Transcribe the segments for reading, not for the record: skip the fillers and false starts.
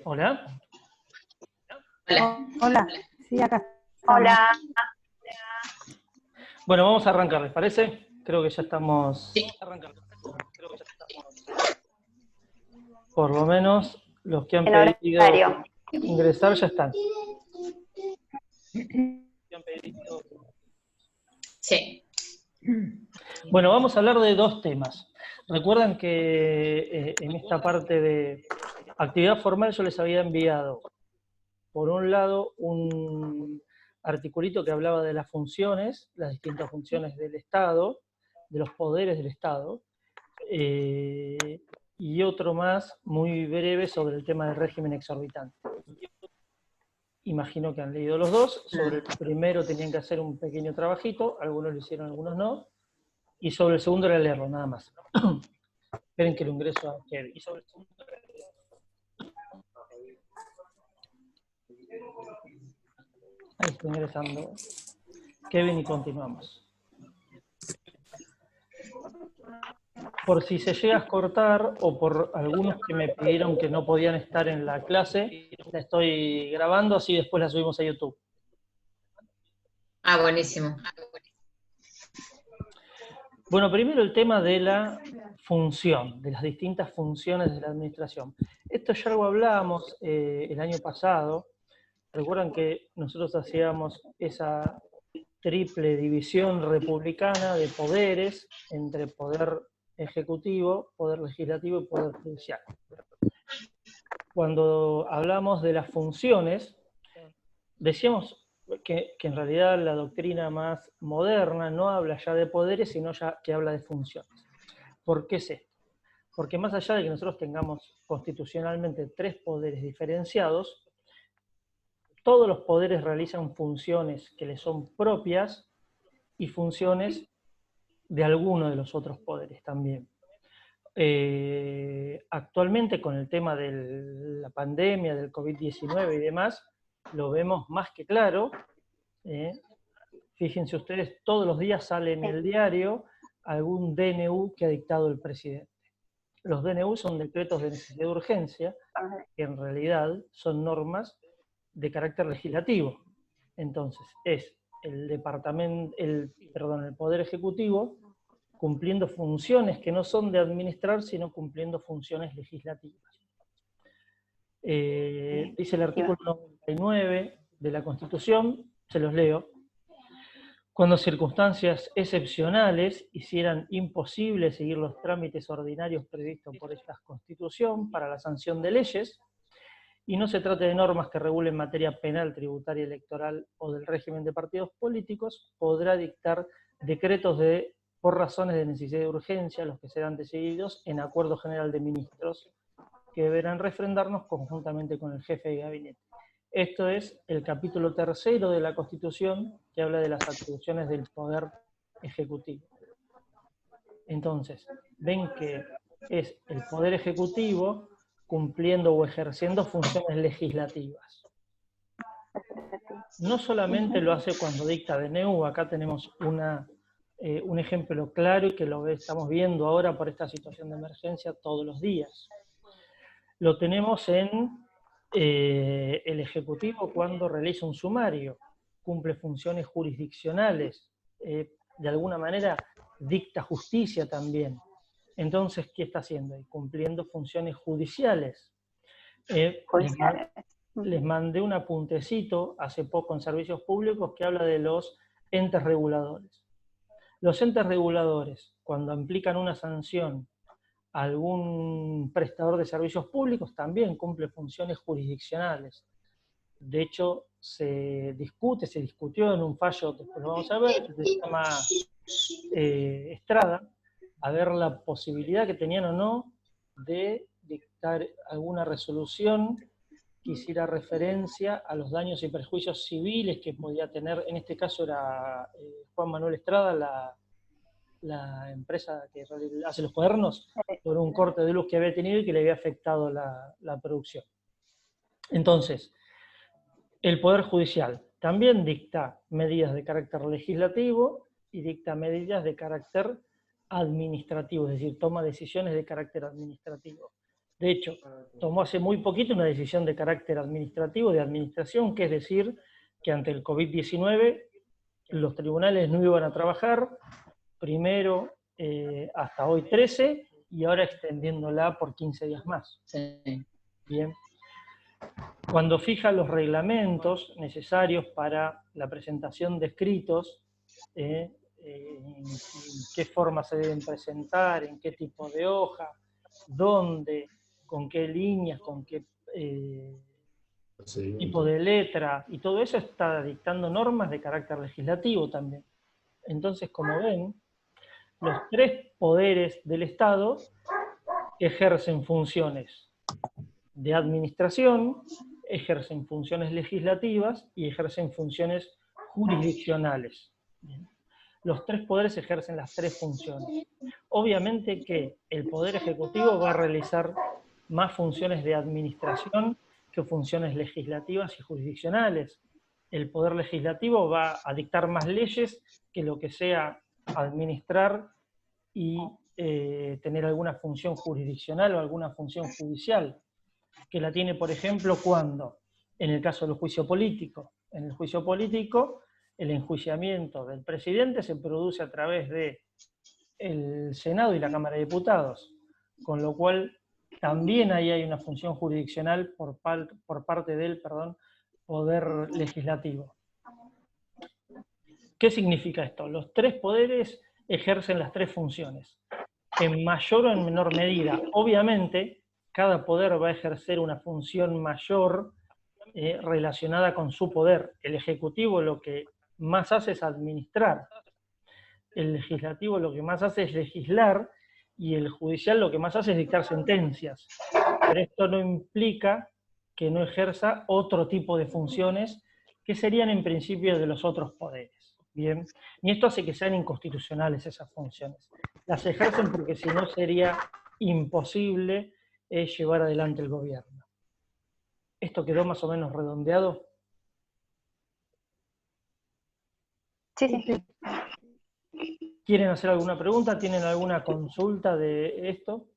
Hola. Hola, sí, acá estamos. Hola. Bueno, vamos a arrancar, ¿les parece? Creo que ya estamos... Sí. Por lo menos los que han En pedido horario. ingresar ya están. Sí. Bueno, vamos a hablar de dos temas. Recuerdan que en esta parte de actividad formal yo les había enviado, por un lado, un articulito que hablaba de las funciones, las distintas funciones del Estado, de los poderes del Estado, y otro más muy breve sobre el tema del régimen exorbitante. Imagino que han leído los dos. Sobre el primero tenían que hacer un pequeño trabajito, algunos lo hicieron, algunos no. Y sobre el segundo era leerlo, nada más. Esperen que lo ingreso a Kevin. Y sobre el segundo era leerlo. Ahí estoy ingresando Kevin y continuamos. Por si se llega a cortar o por algunos que me pidieron que no podían estar en la clase, la estoy grabando, así después la subimos a YouTube. Ah, buenísimo. Bueno, primero el tema de la función, de las distintas funciones de la administración. Esto ya lo hablábamos el año pasado. Recuerdan que nosotros hacíamos esa triple división republicana de poderes entre poder ejecutivo, poder legislativo y poder judicial. Cuando hablamos de las funciones, decíamos que en realidad la doctrina más moderna no habla ya de poderes, sino ya que habla de funciones. ¿Por qué es esto? Porque más allá de que nosotros tengamos constitucionalmente tres poderes diferenciados, todos los poderes realizan funciones que les son propias y funciones de alguno de los otros poderes también. Actualmente con el tema de la pandemia, del COVID-19 y demás, lo vemos más que claro. Fíjense ustedes, todos los días sale en el diario algún DNU que ha dictado el presidente. Los DNU son decretos de necesidad de urgencia, que en realidad son normas de carácter legislativo. Entonces, es el Poder Ejecutivo cumpliendo funciones que no son de administrar, sino cumpliendo funciones legislativas. Dice el artículo 99 de la Constitución, se los leo: cuando circunstancias excepcionales hicieran imposible seguir los trámites ordinarios previstos por esta Constitución para la sanción de leyes, y no se trate de normas que regulen materia penal, tributaria, electoral o del régimen de partidos políticos, podrá dictar decretos por razones de necesidad de urgencia, los que serán decididos en acuerdo general de ministros, que deberán refrendarnos conjuntamente con el jefe de gabinete. Esto es el capítulo 3 de la Constitución, que habla de las atribuciones del Poder Ejecutivo. Entonces, ven que es el Poder Ejecutivo cumpliendo o ejerciendo funciones legislativas. No solamente lo hace cuando dicta DNU, acá tenemos un ejemplo claro y que lo estamos viendo ahora por esta situación de emergencia todos los días. Lo tenemos en el Ejecutivo cuando realiza un sumario, cumple funciones jurisdiccionales, de alguna manera dicta justicia también. Entonces, ¿qué está haciendo? Cumpliendo funciones judiciales. Les mandé un apuntecito hace poco en Servicios Públicos que habla de los entes reguladores. Los entes reguladores, cuando aplican una sanción a algún prestador de servicios públicos, también cumple funciones jurisdiccionales. De hecho, se discutió en un fallo, después lo vamos a ver, que se llama Estrada, a ver la posibilidad que tenían o no de dictar alguna resolución que hiciera referencia a los daños y perjuicios civiles que podía tener, en este caso era Juan Manuel Estrada, la empresa que hace los cuadernos, por un corte de luz que había tenido y que le había afectado la producción. Entonces, el Poder Judicial también dicta medidas de carácter legislativo y dicta medidas de carácter administrativo, es decir, toma decisiones de carácter administrativo. De hecho, tomó hace muy poquito una decisión de carácter administrativo, de administración, que es decir, que ante el COVID-19 los tribunales no iban a trabajar, primero hasta hoy 13, y ahora extendiéndola por 15 días más. Sí. Bien. Cuando fija los reglamentos necesarios para la presentación de escritos, en qué forma se deben presentar, en qué tipo de hoja, dónde, con qué líneas, con qué tipo de letra, y todo eso está dictando normas de carácter legislativo también. Entonces, como ven, los tres poderes del Estado ejercen funciones de administración, ejercen funciones legislativas y ejercen funciones jurisdiccionales. Los tres poderes ejercen las tres funciones. Obviamente que el Poder Ejecutivo va a realizar más funciones de administración que funciones legislativas y jurisdiccionales. El Poder Legislativo va a dictar más leyes que lo que sea administrar y tener alguna función jurisdiccional o alguna función judicial, que la tiene, por ejemplo, cuando, en el caso del juicio político. En el juicio político, el enjuiciamiento del presidente se produce a través de el Senado y la Cámara de Diputados, con lo cual también ahí hay una función jurisdiccional por parte del Poder Legislativo. ¿Qué significa esto? Los tres poderes ejercen las tres funciones, en mayor o en menor medida. Obviamente, cada poder va a ejercer una función mayor relacionada con su poder. El Ejecutivo lo que más hace es administrar, el Legislativo lo que más hace es legislar, y el Judicial lo que más hace es dictar sentencias. Pero esto no implica que no ejerza otro tipo de funciones que serían en principio de los otros poderes. Bien, y esto hace que sean inconstitucionales esas funciones. Las ejercen porque si no sería imposible llevar adelante el gobierno. ¿Esto quedó más o menos redondeado? Sí, sí. ¿Quieren hacer alguna pregunta? ¿Tienen alguna consulta de esto?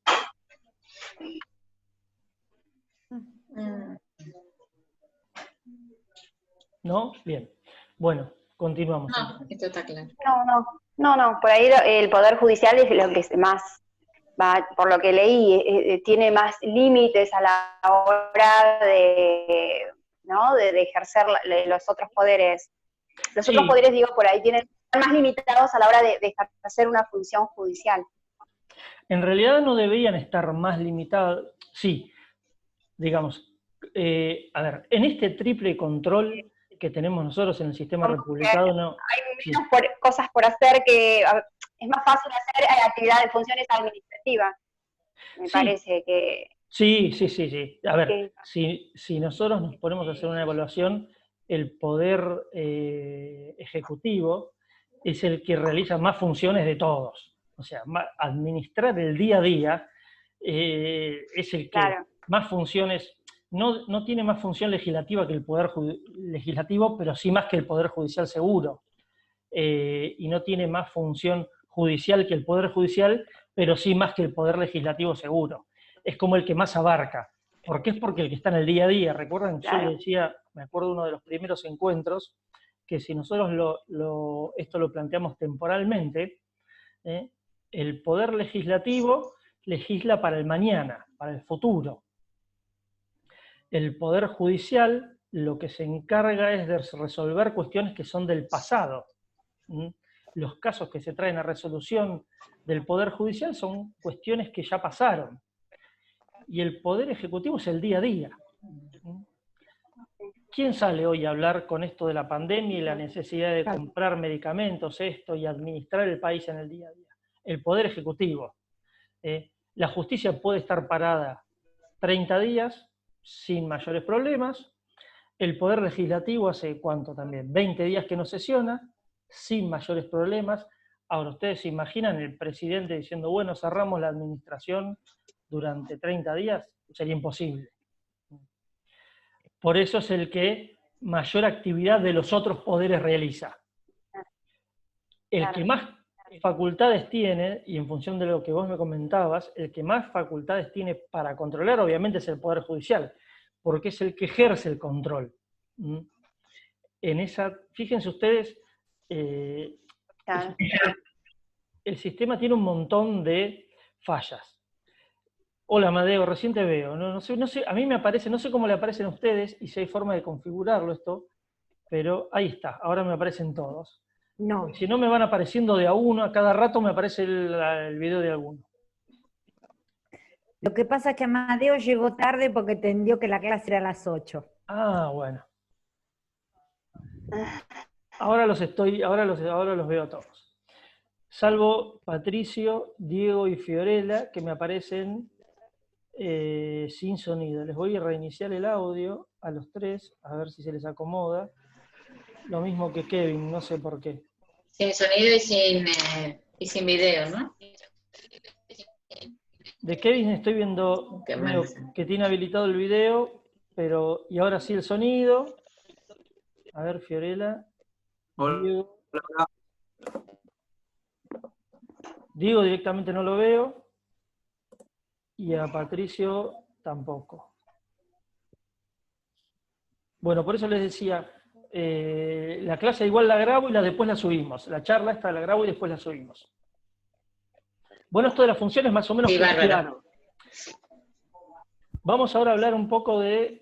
¿No? Bien. Bueno, continuamos. No, esto está claro. No, por ahí el Poder Judicial es lo que más, por lo que leí, tiene más límites a la hora de, ¿no? de ejercer los otros poderes. Los Sí. otros poderes, digo, por ahí están más limitados a la hora de ejercer una función judicial. En realidad no deberían estar más limitados, sí, digamos, a ver, en este triple control que tenemos nosotros en el sistema republicano, hay menos cosas por hacer, que es más fácil hacer actividades de funciones administrativas, me parece que... Sí. A ver, si nosotros nos ponemos a hacer una evaluación, el Poder Ejecutivo es el que realiza más funciones de todos. O sea, administrar el día a día es el que más funciones, no tiene más función legislativa que el Poder Legislativo, pero sí más que el Poder Judicial seguro. Y no tiene más función judicial que el Poder Judicial, pero sí más que el Poder Legislativo seguro. Es como el que más abarca. ¿Por qué? Es porque el que está en el día a día. ¿Recuerdan? Yo le decía, me acuerdo de uno de los primeros encuentros, que si nosotros esto lo planteamos temporalmente, el Poder Legislativo legisla para el mañana, para el futuro. El Poder Judicial lo que se encarga es de resolver cuestiones que son del pasado. Los casos que se traen a resolución del Poder Judicial son cuestiones que ya pasaron. Y el Poder Ejecutivo es el día a día. ¿Quién sale hoy a hablar con esto de la pandemia y la necesidad de comprar medicamentos, esto, y administrar el país en el día a día? El Poder Ejecutivo. La justicia puede estar parada 30 días sin mayores problemas. El Poder Legislativo hace ¿cuánto también? 20 días que no sesiona, sin mayores problemas. Ahora, ustedes se imaginan el presidente diciendo, bueno, cerramos la administración durante 30 días, sería imposible. Por eso es el que mayor actividad de los otros poderes realiza. El que más facultades tiene, y en función de lo que vos me comentabas, el que más facultades tiene para controlar, obviamente, es el Poder Judicial, porque es el que ejerce el control. En esa, fíjense ustedes, Claro. el sistema tiene un montón de fallas. Hola, Amadeo, recién te veo. No sé, a mí me aparece, no sé cómo le aparecen a ustedes y si hay forma de configurarlo esto, pero ahí está, ahora me aparecen todos. No. Si no, me van apareciendo de a uno, a cada rato me aparece el video de alguno. Lo que pasa es que Amadeo llegó tarde porque entendió que la clase era a las 8. Ah, bueno. Ahora los veo a todos. Salvo Patricio, Diego y Fiorella, que me aparecen sin sonido. Les voy a reiniciar el audio a los tres, a ver si se les acomoda. Lo mismo que Kevin, no sé por qué. Sin sonido y sin video, ¿no? De Kevin estoy viendo que tiene habilitado el video, pero y ahora sí el sonido. A ver, Fiorella. Diego. Diego directamente no lo veo. Y a Patricio tampoco. Bueno, por eso les decía, la clase igual la grabo y después la subimos. La charla esta la grabo y después la subimos. Bueno, esto de las funciones más o menos claro. Vamos ahora a hablar un poco de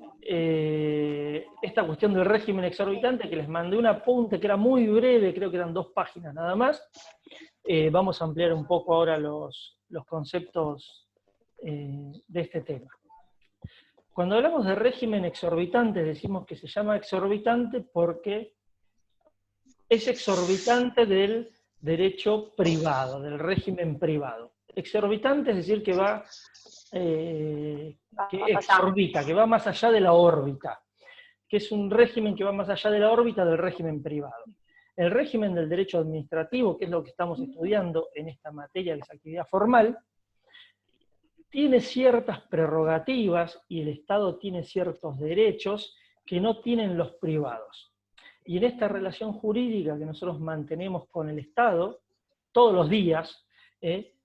esta cuestión del régimen exorbitante, que les mandé un apunte que era muy breve, creo que eran 2 páginas nada más. Vamos a ampliar un poco ahora los conceptos de este tema. Cuando hablamos de régimen exorbitante, decimos que se llama exorbitante porque es exorbitante del derecho privado, del régimen privado. Exorbitante es decir que va, que exorbita, que va más allá de la órbita, que es un régimen que va más allá de la órbita del régimen privado. El régimen del derecho administrativo, que es lo que estamos estudiando en esta materia que es actividad formal, tiene ciertas prerrogativas y el Estado tiene ciertos derechos que no tienen los privados. Y en esta relación jurídica que nosotros mantenemos con el Estado, todos los días,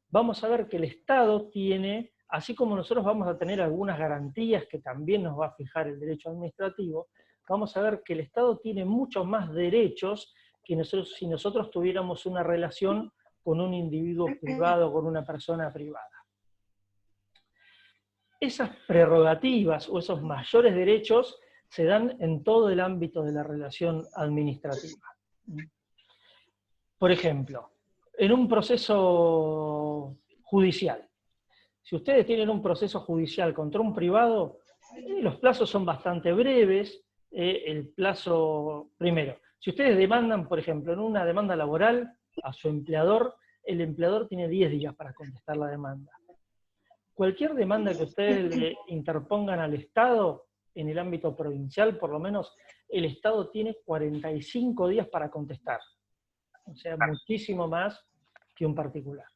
vamos a ver que el Estado tiene, así como nosotros vamos a tener algunas garantías que también nos va a fijar el derecho administrativo, vamos a ver que el Estado tiene muchos más derechos que nosotros, si nosotros tuviéramos una relación con un individuo privado, con una persona privada. Esas prerrogativas o esos mayores derechos se dan en todo el ámbito de la relación administrativa. Por ejemplo, en un proceso judicial, si ustedes tienen un proceso judicial contra un privado, los plazos son bastante breves. El plazo, primero, si ustedes demandan, por ejemplo, en una demanda laboral a su empleador, el empleador tiene 10 días para contestar la demanda. Cualquier demanda que ustedes le interpongan al Estado, en el ámbito provincial por lo menos, el Estado tiene 45 días para contestar. O sea, muchísimo más que un particular.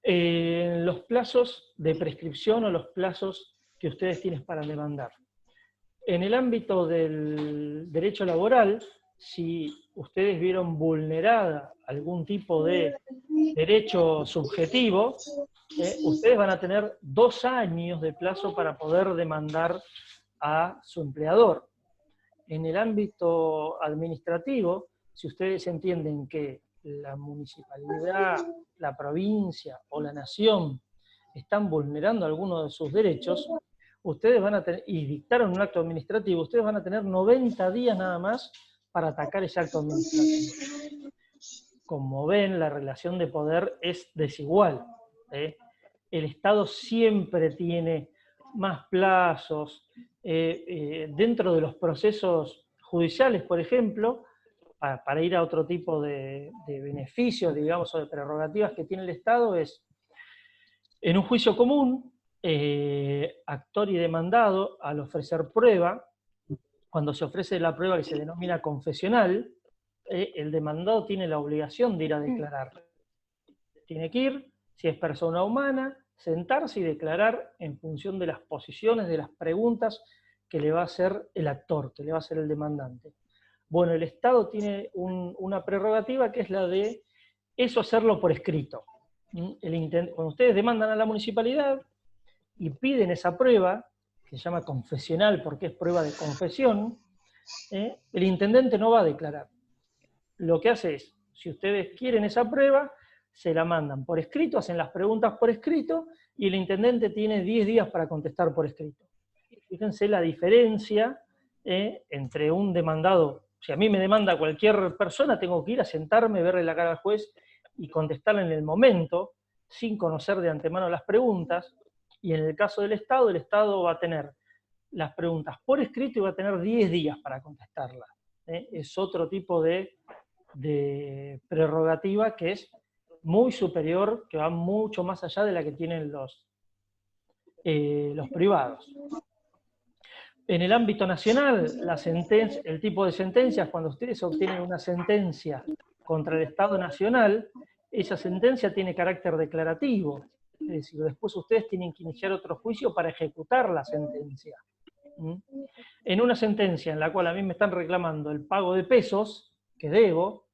Los plazos de prescripción o los plazos que ustedes tienen para demandar. En el ámbito del derecho laboral, si ustedes vieron vulnerada algún tipo de derecho subjetivo, ustedes van a tener 2 años de plazo para poder demandar a su empleador. En el ámbito administrativo, si ustedes entienden que la municipalidad, la provincia o la nación están vulnerando alguno de sus derechos, ustedes van a tener, y dictaron un acto administrativo, ustedes van a tener 90 días nada más para atacar ese acto administrativo. Como ven, la relación de poder es desigual. El Estado siempre tiene más plazos. Dentro de los procesos judiciales, por ejemplo, para ir a otro tipo de beneficios, digamos, o de prerrogativas que tiene el Estado, es, en un juicio común, actor y demandado, al ofrecer prueba, cuando se ofrece la prueba que se denomina confesional, el demandado tiene la obligación de ir a declarar. Tiene que ir, si es persona humana, sentarse y declarar en función de las posiciones, de las preguntas que le va a hacer el actor, que le va a hacer el demandante. Bueno, el Estado tiene una prerrogativa que es la de eso hacerlo por escrito. Cuando ustedes demandan a la municipalidad y piden esa prueba, que se llama confesional porque es prueba de confesión, el intendente no va a declarar. Lo que hace es, si ustedes quieren esa prueba, se la mandan por escrito, hacen las preguntas por escrito, y el intendente tiene 10 días para contestar por escrito. Fíjense la diferencia entre un demandado. Si a mí me demanda cualquier persona, tengo que ir a sentarme, verle la cara al juez y contestarle en el momento, sin conocer de antemano las preguntas, y en el caso del Estado, el Estado va a tener las preguntas por escrito y va a tener 10 días para contestarlas. Es otro tipo de prerrogativa que es muy superior, que va mucho más allá de la que tienen los privados. En el ámbito nacional, el tipo de sentencias, cuando ustedes obtienen una sentencia contra el Estado Nacional, esa sentencia tiene carácter declarativo, es decir, después ustedes tienen que iniciar otro juicio para ejecutar la sentencia. En una sentencia en la cual a mí me están reclamando el pago de pesos que debo,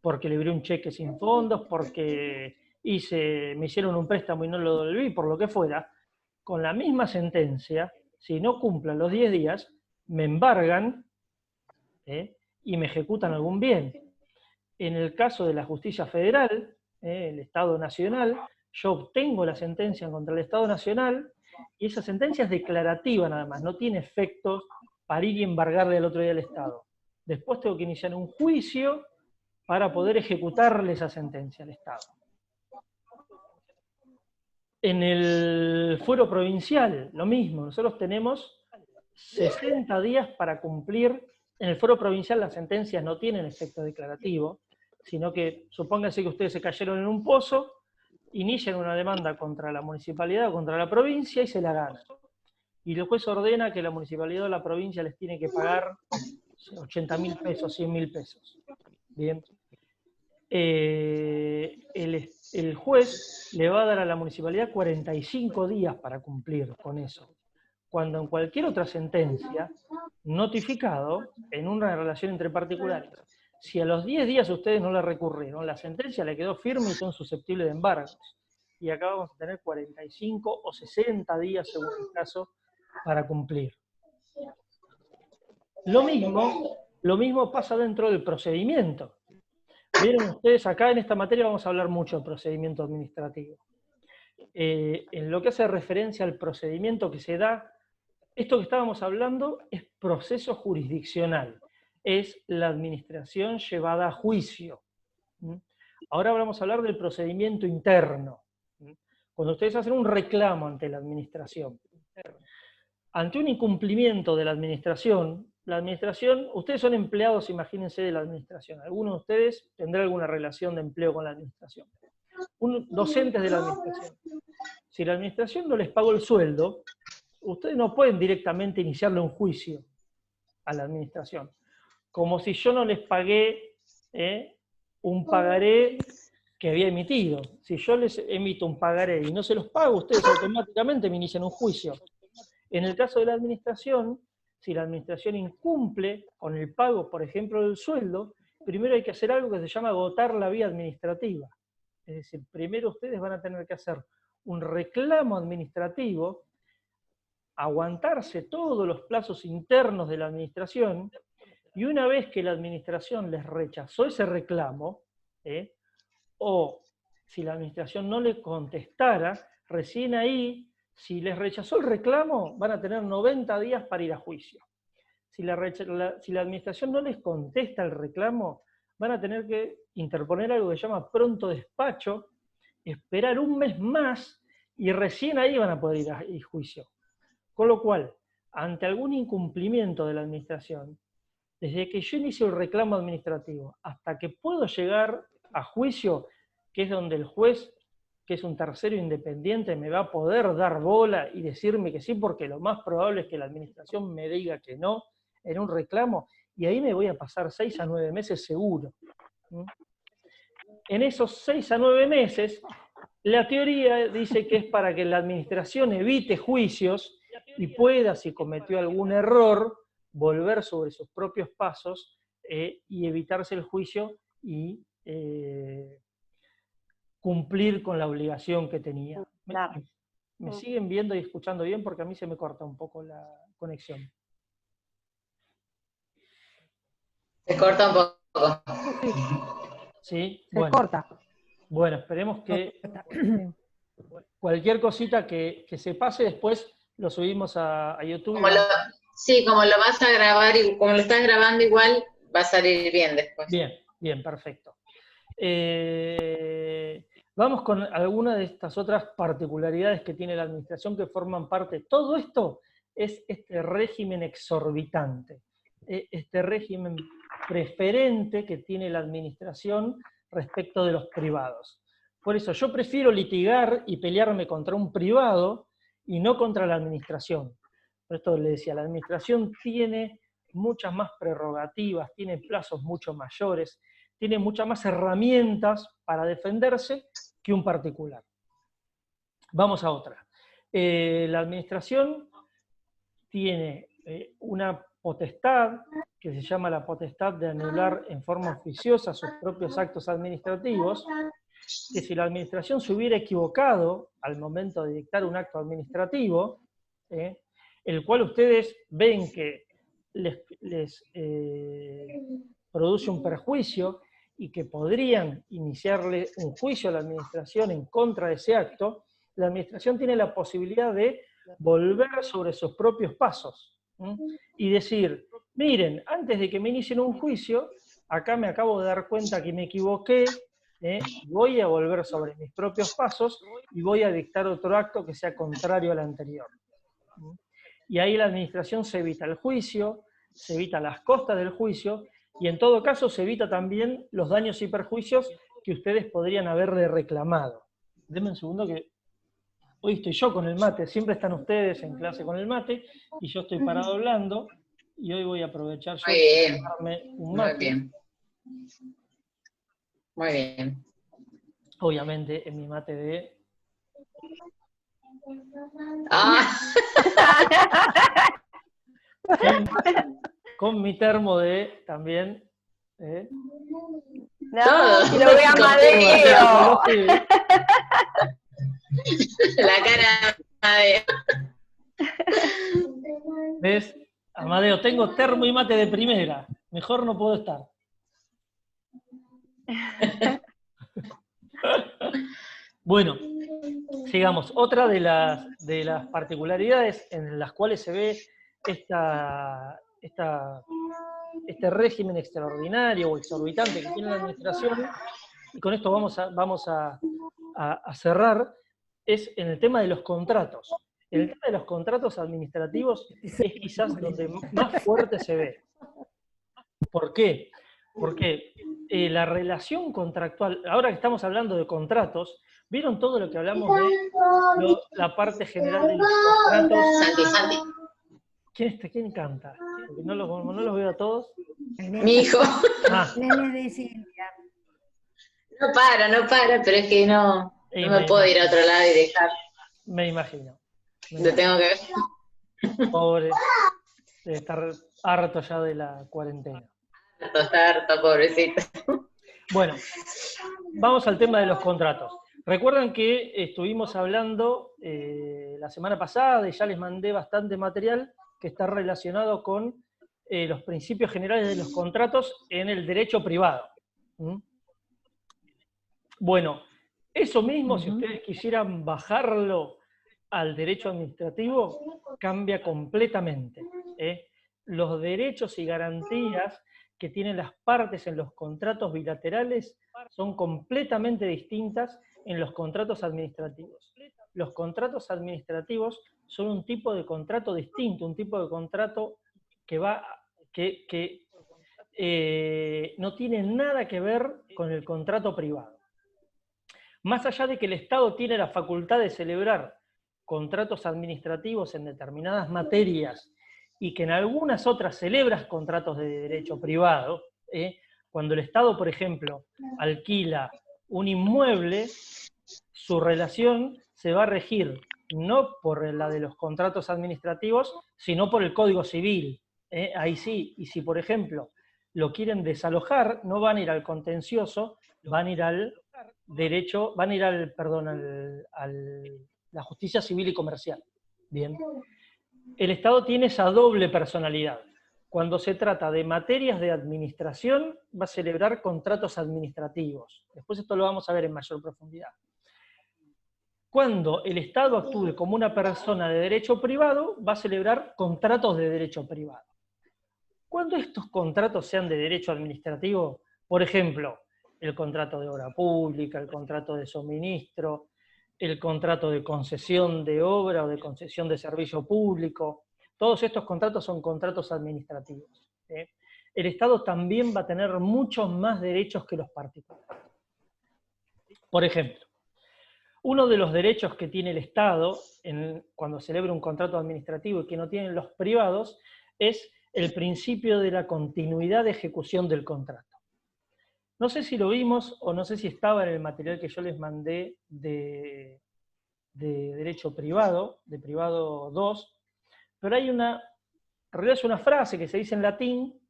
porque libré un cheque sin fondos, porque me hicieron un préstamo y no lo devolví, por lo que fuera, con la misma sentencia, si no cumplan los 10 días, me embargan y me ejecutan algún bien. En el caso de la justicia federal, el Estado Nacional, yo obtengo la sentencia contra el Estado Nacional, y esa sentencia es declarativa nada más, no tiene efectos para ir y embargarle al otro día al Estado. Después tengo que iniciar un juicio para poder ejecutarle esa sentencia al Estado. En el fuero provincial, lo mismo, nosotros tenemos 60 días para cumplir. En el fuero provincial las sentencias no tienen efecto declarativo, sino que supónganse que ustedes se cayeron en un pozo, inician una demanda contra la municipalidad o contra la provincia y se la ganan. Y el juez ordena que la municipalidad o la provincia les tiene que pagar 80.000 pesos, 100.000 pesos. Bien. El juez le va a dar a la municipalidad 45 días para cumplir con eso. Cuando en cualquier otra sentencia, notificado en una relación entre particulares, si a los 10 días ustedes no le recurrieron, la sentencia le quedó firme y son susceptibles de embargos. Y acá vamos a tener 45 o 60 días, según el caso, para cumplir. Lo mismo pasa dentro del procedimiento. Vieron ustedes, acá en esta materia vamos a hablar mucho de procedimiento administrativo. En lo que hace referencia al procedimiento que se da, esto que estábamos hablando es proceso jurisdiccional, es la administración llevada a juicio. Ahora vamos a hablar del procedimiento interno. Cuando ustedes hacen un reclamo ante la administración, ante un incumplimiento de la administración, ustedes son empleados, imagínense, de la administración. Algunos de ustedes tendrán alguna relación de empleo con la administración. Docentes de la administración. Si la administración no les pagó el sueldo, ustedes no pueden directamente iniciarle un juicio a la administración. Como si yo no les pagué un pagaré que había emitido. Si yo les emito un pagaré y no se los pago, ustedes automáticamente me inician un juicio. En el caso de la administración, si la administración incumple con el pago, por ejemplo, del sueldo, primero hay que hacer algo que se llama agotar la vía administrativa. Es decir, primero ustedes van a tener que hacer un reclamo administrativo, aguantarse todos los plazos internos de la administración, y una vez que la administración les rechazó ese reclamo, o si la administración no le contestara, recién ahí, si les rechazó el reclamo, van a tener 90 días para ir a juicio. Si la administración no les contesta el reclamo, van a tener que interponer algo que se llama pronto despacho, esperar un mes más, y recién ahí van a poder ir a juicio. Con lo cual, ante algún incumplimiento de la administración, desde que yo inicio el reclamo administrativo hasta que puedo llegar a juicio, que es donde el juez, que es un tercero independiente, me va a poder dar bola y decirme que sí, porque lo más probable es que la administración me diga que no en un reclamo, y ahí me voy a pasar 6 a 9 meses seguro. En esos 6 a 9 meses, la teoría dice que es para que la administración evite juicios y pueda, si cometió algún error, volver sobre sus propios pasos y evitarse el juicio y cumplir con la obligación que tenía. Claro. ¿Me siguen viendo y escuchando bien? Porque a mí se me corta un poco la conexión. Se corta un poco. ¿Sí? Se corta. Bueno, esperemos que cualquier cosita que se pase después lo subimos a YouTube. Sí, como lo vas a grabar y como lo estás grabando igual, va a salir bien después. Bien, perfecto. Vamos con algunas de estas otras particularidades que tiene la administración que forman parte. Todo esto es este régimen exorbitante, este régimen preferente que tiene la administración respecto de los privados. Por eso yo prefiero litigar y pelearme contra un privado y no contra la administración. Por esto le decía, la administración tiene muchas más prerrogativas, tiene plazos mucho mayores, tiene muchas más herramientas para defenderse que un particular. Vamos a otra. La administración tiene una potestad que se llama la potestad de anular en forma oficiosa sus propios actos administrativos, que si la administración se hubiera equivocado al momento de dictar un acto administrativo, el cual ustedes ven que les produce un perjuicio y que podrían iniciarle un juicio a la administración en contra de ese acto, la administración tiene la posibilidad de volver sobre sus propios pasos y decir, miren, antes de que me inicien un juicio, acá me acabo de dar cuenta que me equivoqué, voy a volver sobre mis propios pasos y voy a dictar otro acto que sea contrario al anterior. Y ahí la administración se evita el juicio, se evita las costas del juicio, y en todo caso se evita también los daños y perjuicios que ustedes podrían haberle reclamado. Denme un segundo que hoy estoy yo con el mate, siempre están ustedes en clase con el mate, y yo estoy parado hablando, y hoy voy a aprovechar yo para tomarme un mate. Muy bien. Muy bien. Obviamente en mi mate de... Con mi termo de también... No, si lo veo a Amadeo. La cara de Amadeo. ¿Ves? Amadeo, tengo termo y mate de primera. Mejor no puedo estar. Bueno, sigamos. Otra de las particularidades en las cuales se ve este régimen extraordinario o exorbitante que tiene la administración, y con esto vamos a cerrar, es en el tema de los contratos. El tema de los contratos administrativos es quizás donde más fuerte se ve. ¿Por qué? Porque la relación contractual, ahora que estamos hablando de contratos, ¿vieron todo lo que hablamos de la parte general de los contratos? Santi. ¿Quién canta? Porque no los veo a todos. Mi hijo. Nene de Silvia. No para, pero es que no me puedo ir a otro lado y dejar. Me imagino. Lo tengo que ver. Pobre. Debe estar harto ya de la cuarentena. Harto, pobrecito. Bueno, vamos al tema de los contratos. Recuerdan que estuvimos hablando la semana pasada y ya les mandé bastante material que está relacionado con los principios generales de los contratos en el derecho privado. Bueno, eso mismo, si ustedes quisieran bajarlo al derecho administrativo, cambia completamente. Los derechos y garantías que tienen las partes en los contratos bilaterales son completamente distintas en los contratos administrativos. Los contratos administrativos son un tipo de contrato distinto, un tipo de contrato que no tiene nada que ver con el contrato privado. Más allá de que el Estado tiene la facultad de celebrar contratos administrativos en determinadas materias y que en algunas otras celebras contratos de derecho privado, cuando el Estado, por ejemplo, alquila un inmueble, su relación se va a regir no por la de los contratos administrativos, sino por el Código Civil. Ahí sí, y si por ejemplo lo quieren desalojar, no van a ir al contencioso, van a ir al derecho, van a ir al, perdón, la justicia civil y comercial. Bien. El Estado tiene esa doble personalidad. Cuando se trata de materias de administración, va a celebrar contratos administrativos. Después esto lo vamos a ver en mayor profundidad. Cuando el Estado actúe como una persona de derecho privado, va a celebrar contratos de derecho privado. Cuando estos contratos sean de derecho administrativo, por ejemplo, el contrato de obra pública, el contrato de suministro, el contrato de concesión de obra o de concesión de servicio público, todos estos contratos son contratos administrativos. El Estado también va a tener muchos más derechos que los particulares. Por ejemplo, uno de los derechos que tiene el Estado cuando celebra un contrato administrativo y que no tienen los privados es el principio de la continuidad de ejecución del contrato. No sé si lo vimos o no sé si estaba en el material que yo les mandé de derecho privado, de privado 2, pero hay en realidad es una frase que se dice en latín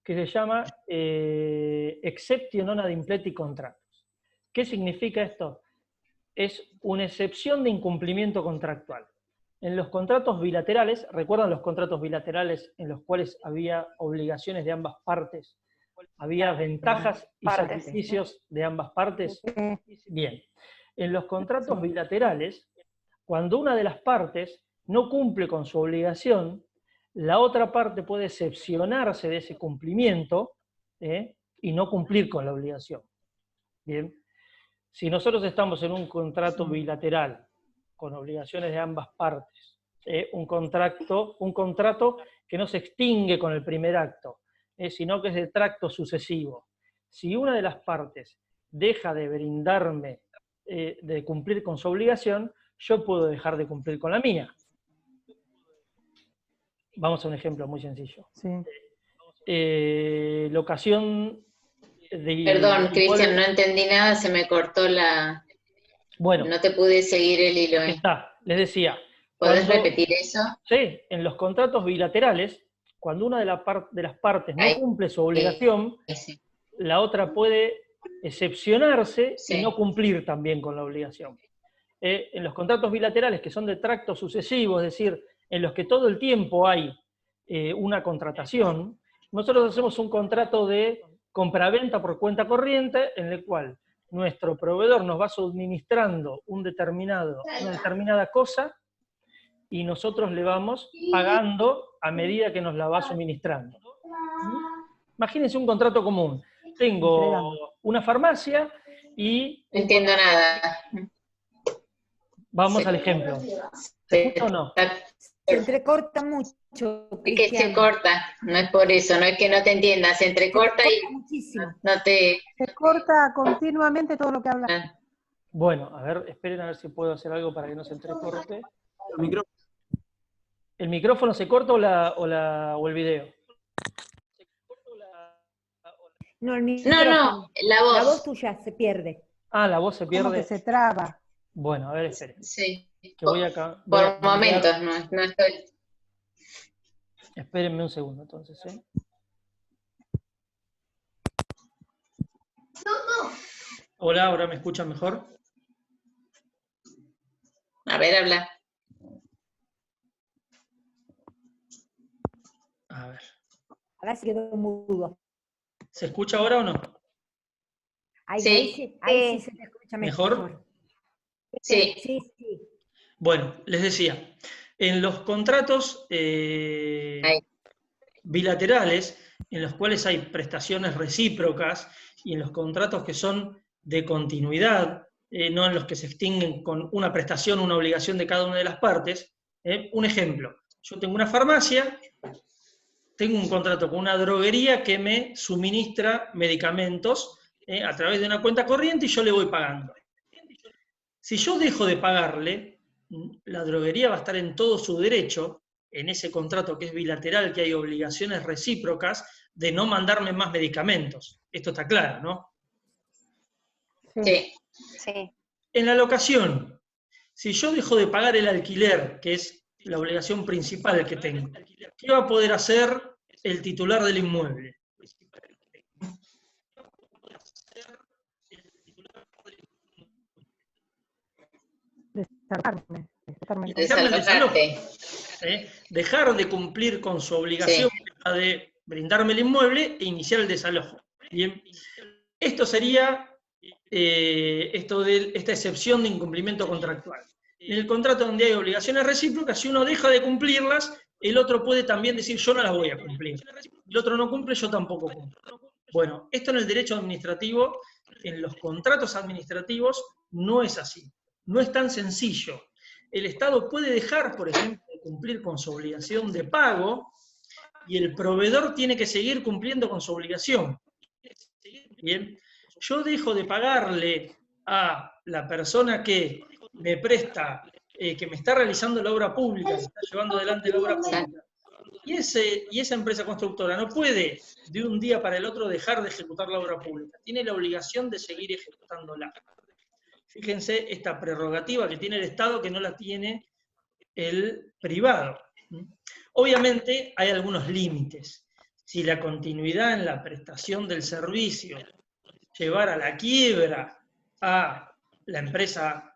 que se llama exceptio non ad impleti contractus. ¿Qué significa esto? Es una excepción de incumplimiento contractual. En los contratos bilaterales, ¿recuerdan los contratos bilaterales en los cuales había obligaciones de ambas partes? ¿Había ventajas y sacrificios de ambas partes? Bien. En los contratos bilaterales, cuando una de las partes no cumple con su obligación, la otra parte puede excepcionarse de ese cumplimiento y no cumplir con la obligación. Bien. Si nosotros estamos en un contrato bilateral con obligaciones de ambas partes, un contrato que no se extingue con el primer acto, sino que es de tracto sucesivo. Si una de las partes deja de brindarme, de cumplir con su obligación, yo puedo dejar de cumplir con la mía. Vamos a un ejemplo muy sencillo. Sí. Locación de... Perdón, Cristian, no entendí nada, se me cortó la... Bueno. No te pude seguir el hilo. Está, les decía. ¿Podés repetir eso? Sí, en los contratos bilaterales, cuando una de las partes no cumple su obligación, la otra puede excepcionarse y no cumplir también con la obligación. En los contratos bilaterales que son de tracto sucesivo, es decir, en los que todo el tiempo hay una contratación, nosotros hacemos un contrato de compraventa por cuenta corriente, en el cual nuestro proveedor nos va suministrando una determinada cosa, y nosotros le vamos pagando a medida que nos la va suministrando. Imagínense un contrato común. Tengo una farmacia y... No entiendo nada. Vamos al ejemplo. ¿Se escucha o no? Se entrecorta mucho, Es que se corta, no es por eso, no es que no te entienda, se entrecorta y muchísimo. no te... Se corta continuamente todo lo que habla. Bueno, a ver, esperen a ver si puedo hacer algo para que no se entrecorte. ¿El micrófono se corta o el video? No, el micrófono. No, la voz. La voz tuya se pierde. Ah, la voz se pierde. Como que se traba. Bueno, a ver, esperen. Sí. Que voy acá. Por momentos, no estoy... Espérenme un segundo, entonces, Hola, ¿ahora me escuchan mejor? A ver, habla. A ver. Ahora se quedó mudo. ¿Se escucha ahora o no? Ahí Sí. sí se te escucha ¿Mejor? Sí. Sí. Bueno, les decía, en los contratos bilaterales, en los cuales hay prestaciones recíprocas, y en los contratos que son de continuidad, no en los que se extinguen con una prestación, una obligación de cada una de las partes. Un ejemplo, yo tengo una farmacia, tengo un contrato con una droguería que me suministra medicamentos a través de una cuenta corriente y yo le voy pagando. Si yo dejo de pagarle, la droguería va a estar en todo su derecho, en ese contrato que es bilateral, que hay obligaciones recíprocas, de no mandarme más medicamentos. Esto está claro, ¿no? Sí. En la locación, si yo dejo de pagar el alquiler, que es la obligación principal que tengo, ¿qué va a poder hacer el titular del inmueble. Desalojarme. Desalojarte. Dejar de cumplir con su obligación de brindarme el inmueble e iniciar el desalojo. Bien, esto sería esta excepción de incumplimiento contractual. En el contrato donde hay obligaciones recíprocas, si uno deja de cumplirlas, el otro puede también decir yo no las voy a cumplir. El otro no cumple, yo tampoco cumplo. Bueno, esto en el derecho administrativo, en los contratos administrativos, no es así. No es tan sencillo. El Estado puede dejar, por ejemplo, de cumplir con su obligación de pago y el proveedor tiene que seguir cumpliendo con su obligación. Bien, yo dejo de pagarle a la persona que me presta, que me está realizando la obra pública, que está llevando adelante la obra pública, y esa empresa constructora no puede de un día para el otro dejar de ejecutar la obra pública, tiene la obligación de seguir ejecutándola. Fíjense esta prerrogativa que tiene el Estado que no la tiene el privado. Obviamente hay algunos límites. Si la continuidad en la prestación del servicio llevar a la quiebra a la empresa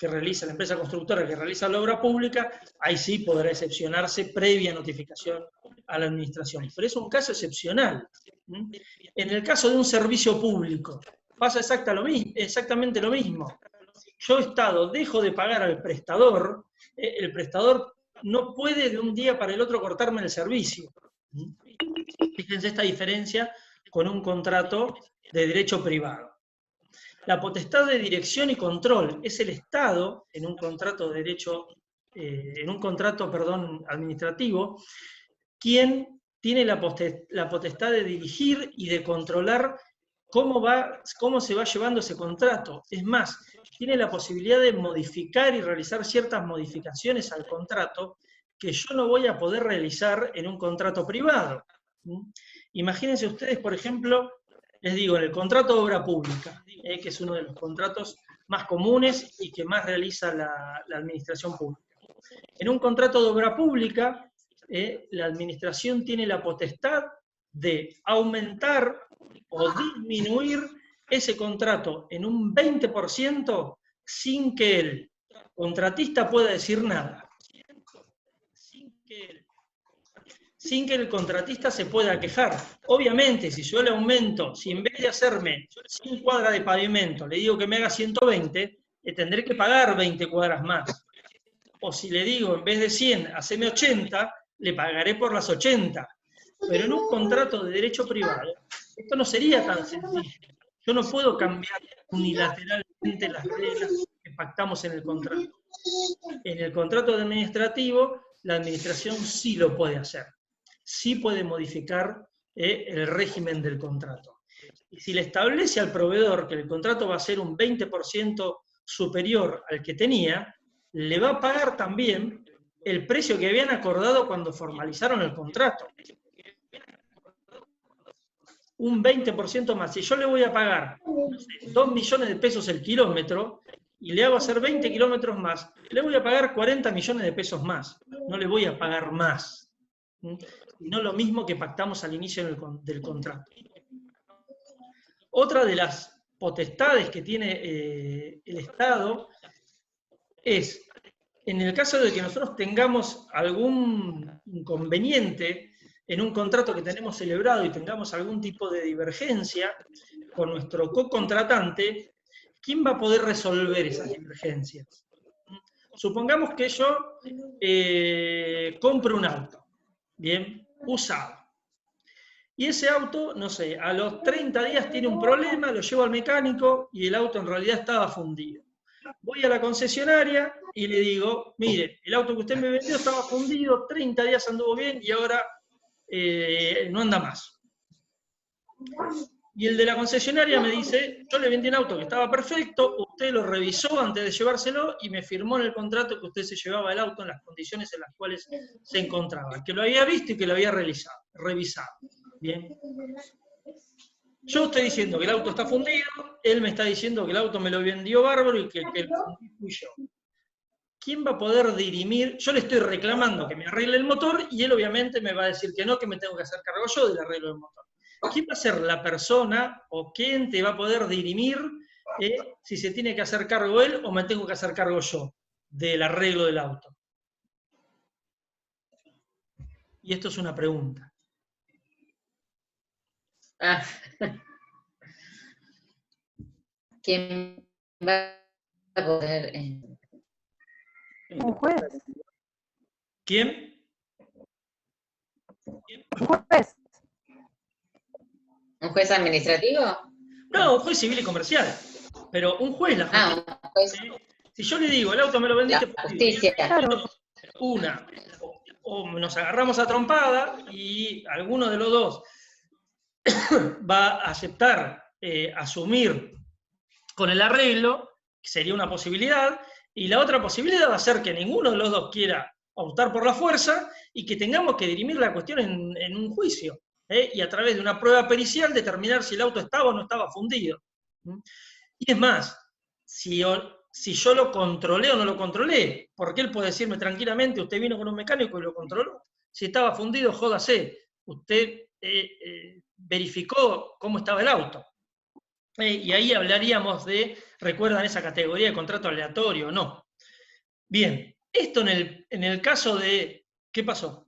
constructora que realiza la obra pública, ahí sí podrá excepcionarse previa notificación a la administración. Pero es un caso excepcional. En el caso de un servicio público, pasa exactamente lo mismo. Yo, Estado, dejo de pagar al prestador, el prestador no puede de un día para el otro cortarme el servicio. Fíjense esta diferencia con un contrato de derecho privado. La potestad de dirección y control es el Estado, en un contrato de derecho, administrativo, quien tiene la potestad de dirigir y de controlar cómo se va llevando ese contrato. Es más, tiene la posibilidad de modificar y realizar ciertas modificaciones al contrato que yo no voy a poder realizar en un contrato privado. Imagínense ustedes, por ejemplo, les digo, en el contrato de obra pública, que es uno de los contratos más comunes y que más realiza la administración pública. En un contrato de obra pública, la administración tiene la potestad de aumentar o disminuir ese contrato en un 20% sin que el contratista pueda decir nada. Sin que el contratista se pueda quejar. Obviamente, si yo le aumento, si en vez de hacerme 100 cuadras de pavimento, le digo que me haga 120, le tendré que pagar 20 cuadras más. O si le digo, en vez de 100, haceme 80, le pagaré por las 80. Pero en un contrato de derecho privado, esto no sería tan sencillo. Yo no puedo cambiar unilateralmente las reglas que pactamos en el contrato. En el contrato administrativo, la administración sí lo puede hacer. Sí puede modificar el régimen del contrato. Y si le establece al proveedor que el contrato va a ser un 20% superior al que tenía, le va a pagar también el precio que habían acordado cuando formalizaron el contrato. Un 20% más. Si yo le voy a pagar, no sé, 2 millones de pesos el kilómetro, y le hago hacer 20 kilómetros más, le voy a pagar 40 millones de pesos más. No le voy a pagar más. No lo mismo que pactamos al inicio del contrato. Otra de las potestades que tiene el Estado es, en el caso de que nosotros tengamos algún inconveniente en un contrato que tenemos celebrado y tengamos algún tipo de divergencia con nuestro co-contratante, ¿quién va a poder resolver esas divergencias? Supongamos que yo compro un auto, bien, usado. Y ese auto, no sé, a los 30 días tiene un problema, lo llevo al mecánico y el auto en realidad estaba fundido. Voy a la concesionaria y le digo, mire, el auto que usted me vendió estaba fundido, 30 días anduvo bien y ahora no anda más. Y el de la concesionaria me dice, yo le vendí un auto que estaba perfecto, usted lo revisó antes de llevárselo y me firmó en el contrato que usted se llevaba el auto en las condiciones en las cuales se encontraba, que lo había visto y que lo había revisado. Bien. Yo estoy diciendo que el auto está fundido, él me está diciendo que el auto me lo vendió bárbaro y que el fundido fui yo. ¿quién va a poder dirimir? Yo le estoy reclamando que me arregle el motor y él obviamente me va a decir que no, que me tengo que hacer cargo yo del arreglo del motor. ¿Quién va a ser la persona o quién te va a poder dirimir si se tiene que hacer cargo él o me tengo que hacer cargo yo del arreglo del auto? Y esto es una pregunta. Ah. ¿Quién va a poder? Un juez. ¿Quién? Un juez. ¿Un juez administrativo? No, un juez civil y comercial. Pero un juez la justicia. Ah, un juez. Si yo le digo, el auto me lo vendiste La por justicia. Claro. una, o nos agarramos a trompada y alguno de los dos va a aceptar asumir con el arreglo, que sería una posibilidad, y la otra posibilidad va a ser que ninguno de los dos quiera optar por la fuerza y que tengamos que dirimir la cuestión en un juicio, y a través de una prueba pericial determinar si el auto estaba o no estaba fundido. Y es más, si yo lo controlé o no lo controlé, porque él puede decirme tranquilamente, usted vino con un mecánico y lo controló, si estaba fundido, jódase, usted verificó cómo estaba el auto. Y ahí hablaríamos de, ¿recuerdan esa categoría de contrato aleatorio o no? Bien, esto en el caso de... ¿Qué pasó?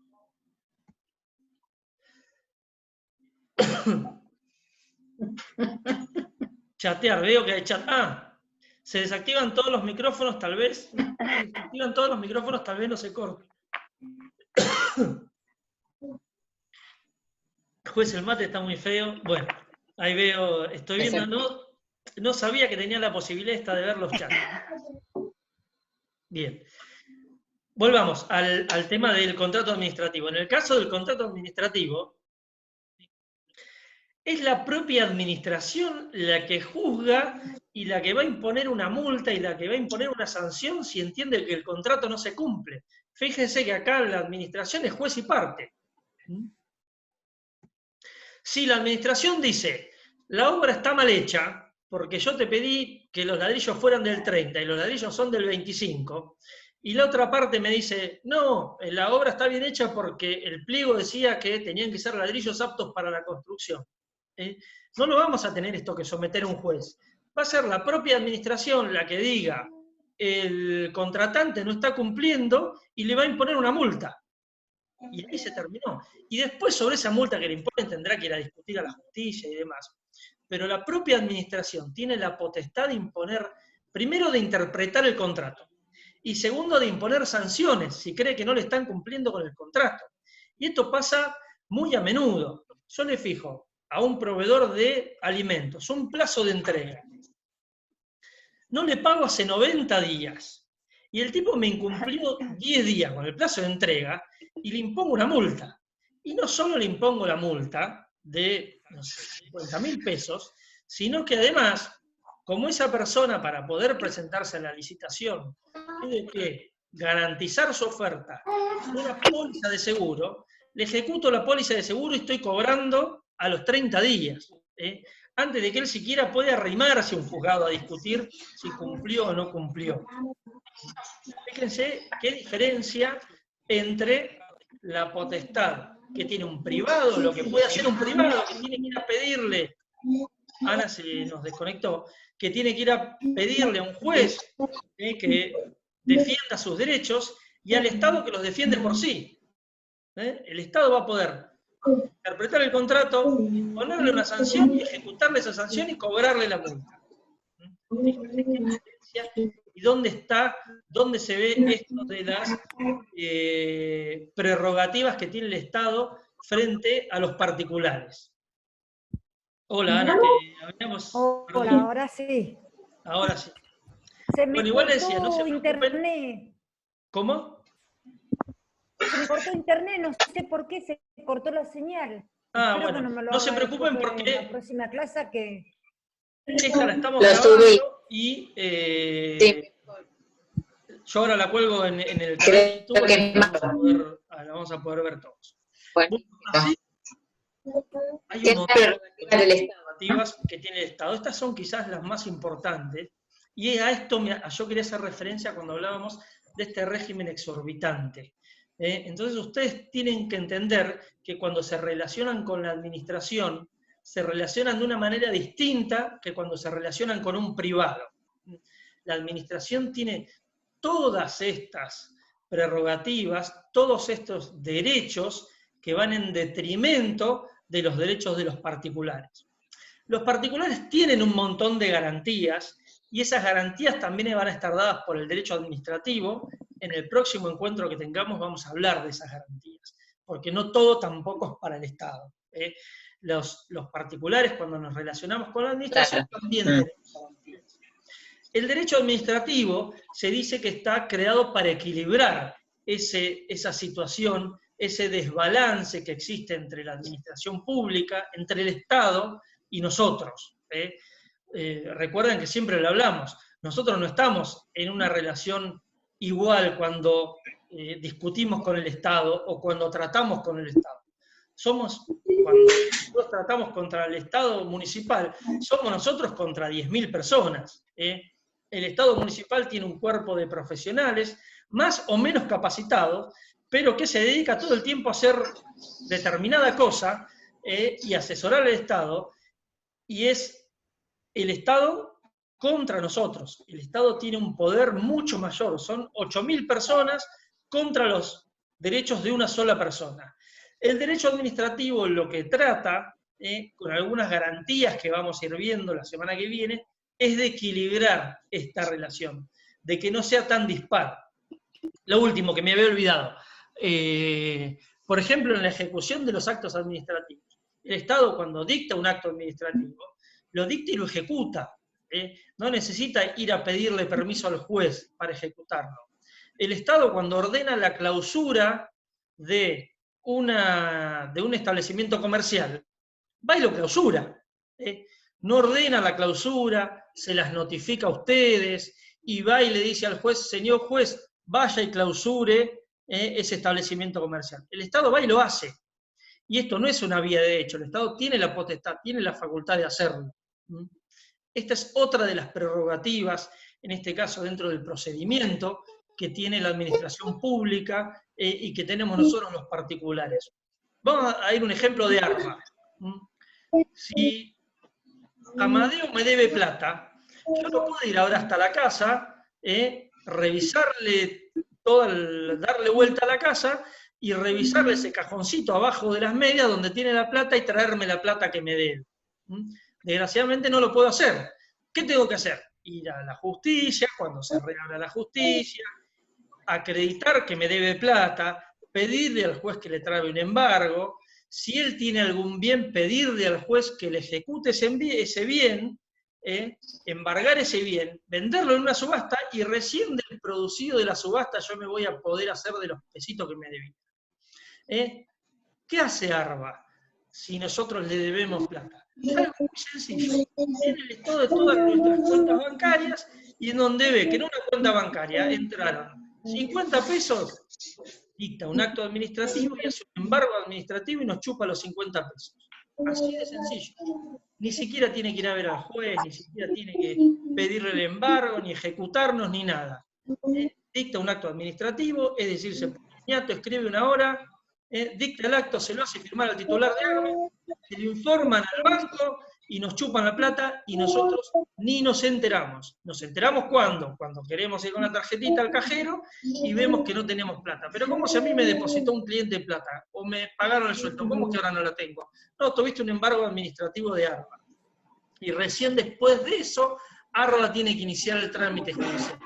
Chatear, veo que hay chat. Ah, se desactivan todos los micrófonos, tal vez. Se desactivan todos los micrófonos, tal vez no se corte. Juez, el mate está muy feo. Bueno, ahí veo, estoy viendo, no sabía que tenía la posibilidad esta de ver los chats. Bien. Volvamos al tema del contrato administrativo. En el caso del contrato administrativo, es la propia administración la que juzga y la que va a imponer una multa y la que va a imponer una sanción si entiende que el contrato no se cumple. Fíjense que acá la administración es juez y parte. Si la administración dice, la obra está mal hecha, porque yo te pedí que los ladrillos fueran del 30 y los ladrillos son del 25, y la otra parte me dice, no, la obra está bien hecha porque el pliego decía que tenían que ser ladrillos aptos para la construcción. No lo vamos a tener esto que someter a un juez. Va a ser la propia administración la que diga, el contratante no está cumpliendo y le va a imponer una multa. Y ahí se terminó. Y después sobre esa multa que le imponen tendrá que ir a discutir a la justicia y demás. Pero la propia administración tiene la potestad de imponer, primero de interpretar el contrato, y segundo de imponer sanciones si cree que no le están cumpliendo con el contrato. Y esto pasa muy a menudo. Yo le fijo a un proveedor de alimentos un plazo de entrega. No le pago hace 90 días. Y el tipo me incumplió 10 días con el plazo de entrega y le impongo una multa. Y no solo le impongo la multa de, no sé, 50.000 pesos, sino que además, como esa persona para poder presentarse a la licitación tiene que garantizar su oferta con una póliza de seguro, le ejecuto la póliza de seguro y estoy cobrando a los 30 días. Antes de que él siquiera pueda arrimarse a un juzgado a discutir si cumplió o no cumplió. Fíjense qué diferencia entre la potestad que tiene un privado, lo que puede hacer un privado, que tiene que ir a pedirle, Ana se nos desconectó, que tiene que ir a pedirle a un juez que defienda sus derechos, y al Estado que los defiende por sí. El Estado va a poder interpretar el contrato, ponerle una sanción y ejecutarle esa sanción y cobrarle la multa. ¿Y dónde se ve esto de las prerrogativas que tiene el Estado frente a los particulares? Hola, Ana, te habíamos... Hola, ahora sí. Ahora sí. Se me Igual cortó decía, no se preocupen. internet. ¿Cómo? Se me cortó internet, no sé por qué se cortó la señal. Ah, Espero bueno, que no me lo no se haga preocupen después porque- en la próxima clase que... Esta la estamos La grabando subí. y Sí. yo ahora la cuelgo en el canal de Creo YouTube que y es la más. vamos a poder ver todos. Bueno, Así, hay un ¿qué montón de prerrogativa del Estado? prerrogativas que tiene el Estado. Estas son quizás las más importantes, y a esto yo quería hacer referencia cuando hablábamos de este régimen exorbitante. Entonces ustedes tienen que entender que cuando se relacionan con la administración, se relacionan de una manera distinta que cuando se relacionan con un privado. La administración tiene todas estas prerrogativas, todos estos derechos que van en detrimento de los derechos de los particulares. Los particulares tienen un montón de garantías, y esas garantías también van a estar dadas por el derecho administrativo. En el próximo encuentro que tengamos vamos a hablar de esas garantías, porque no todo tampoco es para el Estado. Los particulares, cuando nos relacionamos con la administración, también tenemos garantías. El derecho administrativo se dice que está creado para equilibrar esa situación, ese desbalance que existe entre la administración pública, entre el Estado y nosotros. Recuerden que siempre lo hablamos, nosotros no estamos en una relación igual cuando discutimos con el Estado o cuando tratamos con el Estado. Cuando nosotros tratamos contra el Estado municipal, somos nosotros contra 10.000 personas. El Estado municipal tiene un cuerpo de profesionales, más o menos capacitados, pero que se dedica todo el tiempo a hacer determinada cosa y asesorar al Estado, y es el Estado contra nosotros. El Estado tiene un poder mucho mayor, son 8.000 personas contra los derechos de una sola persona. El derecho administrativo lo que trata, con algunas garantías que vamos a ir viendo la semana que viene, es de equilibrar esta relación, de que no sea tan dispar. Lo último que me había olvidado, por ejemplo, en la ejecución de los actos administrativos. El Estado, cuando dicta un acto administrativo, lo dicta y lo ejecuta. No necesita ir a pedirle permiso al juez para ejecutarlo. El Estado, cuando ordena la clausura de un establecimiento comercial, va y lo clausura. No ordena la clausura, se las notifica a ustedes, y va y le dice al juez, señor juez, vaya y clausure ese establecimiento comercial. El Estado va y lo hace. Y esto no es una vía de hecho, el Estado tiene la potestad, tiene la facultad de hacerlo. Esta es otra de las prerrogativas, en este caso dentro del procedimiento, que tiene la administración pública y que tenemos nosotros los particulares. Vamos a ir a un ejemplo de ARMA. Si Amadeo me debe plata, yo no puedo ir ahora hasta la casa, revisarle darle vuelta a la casa y revisarle ese cajoncito abajo de las medias donde tiene la plata y traerme la plata que me debe. Desgraciadamente no lo puedo hacer. ¿Qué tengo que hacer? Ir a la justicia, cuando se reabra la justicia, acreditar que me debe plata, pedirle al juez que le trabe un embargo, si él tiene algún bien, pedirle al juez que le ejecute ese bien, embargar ese bien, venderlo en una subasta, y recién del producido de la subasta yo me voy a poder hacer de los pesitos que me debí. ¿Qué hace ARBA si nosotros le debemos plata? Algo muy sencillo. Tiene el estado de todas nuestras cuentas bancarias, y en donde ve que en una cuenta bancaria entraron 50 pesos, dicta un acto administrativo y hace un embargo administrativo y nos chupa los 50 pesos. Así de sencillo. Ni siquiera tiene que ir a ver al juez, ni siquiera tiene que pedirle el embargo, ni ejecutarnos, ni nada. Dicta un acto administrativo, es decir, se pone ñato, escribe una hora, dicta el acto, se lo hace firmar al titular de ARMA, se lo informan al banco y nos chupan la plata, y nosotros ni nos enteramos. ¿Nos enteramos cuándo? Cuando queremos ir con la tarjetita al cajero y vemos que no tenemos plata. Pero ¿cómo si a mí me depositó un cliente plata? O me pagaron el sueldo, ¿cómo que ahora no la tengo? No, tuviste un embargo administrativo de ARBA. Y recién después de eso, ARBA tiene que iniciar el trámite judicial.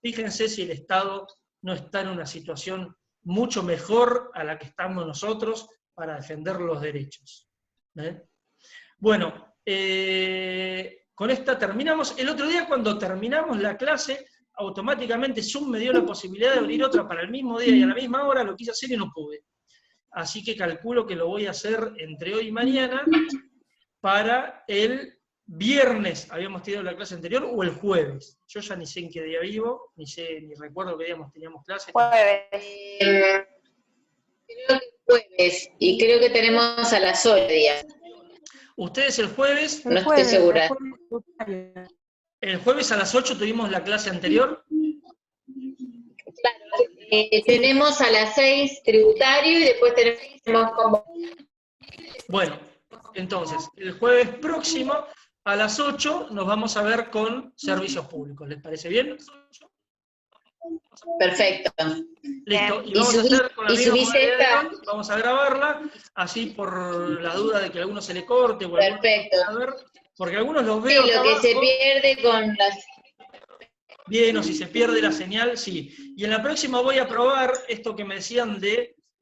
Fíjense si el Estado no está en una situación mucho mejor a la que estamos nosotros para defender los derechos. Bueno, con esta terminamos. El otro día, cuando terminamos la clase, automáticamente Zoom me dio la posibilidad de abrir otra para el mismo día y a la misma hora. Lo quise hacer y no pude. Así que calculo que lo voy a hacer entre hoy y mañana para el viernes. Habíamos tenido la clase anterior, o el jueves. Yo ya ni sé en qué día vivo, ni recuerdo qué día teníamos clase. Jueves. Creo que jueves, y creo que tenemos a las 8 días. Ustedes el jueves, No estoy segura. el jueves a las 8 tuvimos la clase anterior. Tenemos a las 6 tributario y después tenemos como... Bueno, entonces, el jueves próximo a las 8 nos vamos a ver con servicios públicos. ¿Les parece bien? Perfecto. Listo. Y Y vamos a hacer con la y misma subís modalidad de esta. hoy, vamos a grabarla, así por la duda de que a alguno se le corte o alguno Perfecto. a ver, porque algunos los Sí, veo acá lo que se abajo. pierde con las... Bien, o si se pierde la señal, sí. Y en la próxima voy a probar esto que me decían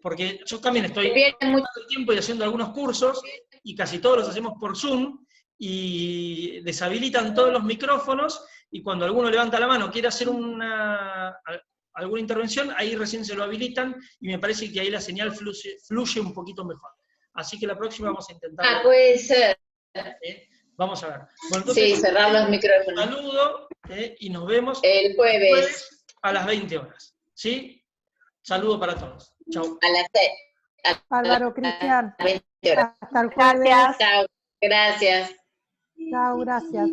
porque yo también estoy Se pierde mucho. pasando el tiempo y haciendo algunos cursos, y casi todos los hacemos por Zoom, y deshabilitan todos los micrófonos, y cuando alguno levanta la mano, quiere hacer alguna intervención, ahí recién se lo habilitan, y me parece que ahí la señal fluye un poquito mejor. Así que la próxima vamos a intentar. Puede ser. Vamos a ver. Bueno, entonces, Sí, cerrar los un micrófonos. saludo y nos vemos El jueves a las 20 horas. ¿Sí? Saludo para todos. Chau. a las 6. Álvaro, Cristian, 20 horas. hasta el jueves. Gracias. Chao. Gracias. Chao, gracias.